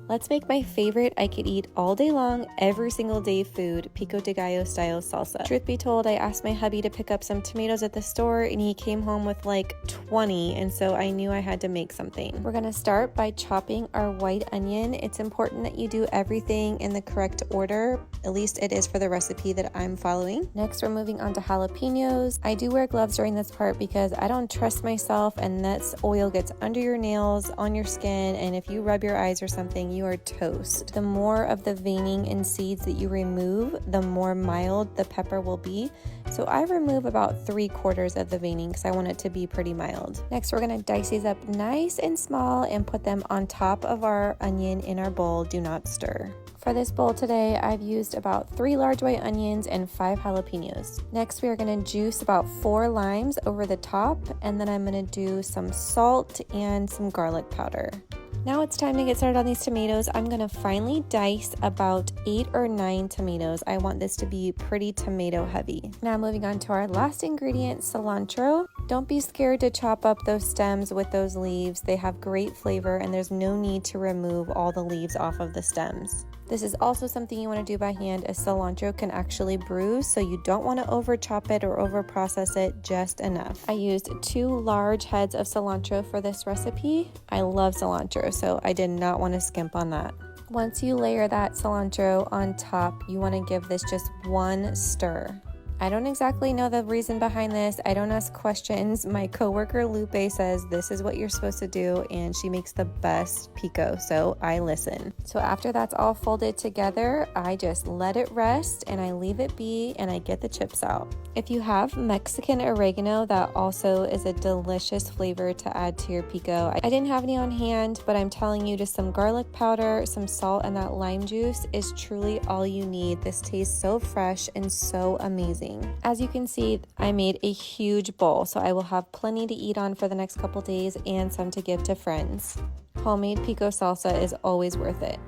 Let's make my favorite I could eat all day long, every single day food, pico de gallo style salsa. Truth be told, I asked my hubby to pick up some tomatoes at the store and he came home with like 20, and so I knew I had to make something. We're gonna start by chopping our white onion. It's important that you do everything in the correct order, at least it is for the recipe that I'm following. Next, we're moving on to jalapenos. I do wear gloves during this part because I don't trust myself, and this oil gets under your nails, on your skin, and if you rub your eyes or something, you are toast. The more of the veining and seeds that you remove, the more mild the pepper will be. So I remove about 3/4 of the veining because I want it to be pretty mild. Next, we're gonna dice these up nice and small and put them on top of our onion in our bowl. Do not stir. For this bowl today, I've used about 3 large white onions and 5 jalapenos. Next, we are gonna juice about 4 limes over the top, and then I'm gonna do some salt and some garlic powder. Now it's time to get started on these tomatoes. I'm gonna finely dice about 8 or 9 tomatoes. I want this to be pretty tomato heavy. Now moving on to our last ingredient, cilantro. Don't be scared to chop up those stems with those leaves. They have great flavor and there's no need to remove all the leaves off of the stems. This is also something you want to do by hand, as cilantro can actually bruise, so you don't want to over chop it or over process it, just enough. I used 2 large heads of cilantro for this recipe. I love cilantro, so I did not want to skimp on that. Once you layer that cilantro on top, you want to give this just 1 stir. I don't exactly know the reason behind this. I don't ask questions. My coworker Lupe says this is what you're supposed to do, and she makes the best pico, so I listen. So after that's all folded together, I just let it rest and I leave it be and I get the chips out. If you have Mexican oregano, that also is a delicious flavor to add to your pico. I didn't have any on hand, but I'm telling you, just some garlic powder, some salt, and that lime juice is truly all you need. This tastes so fresh and so amazing. As you can see, I made a huge bowl, so I will have plenty to eat on for the next couple days and some to give to friends. Homemade pico salsa is always worth it.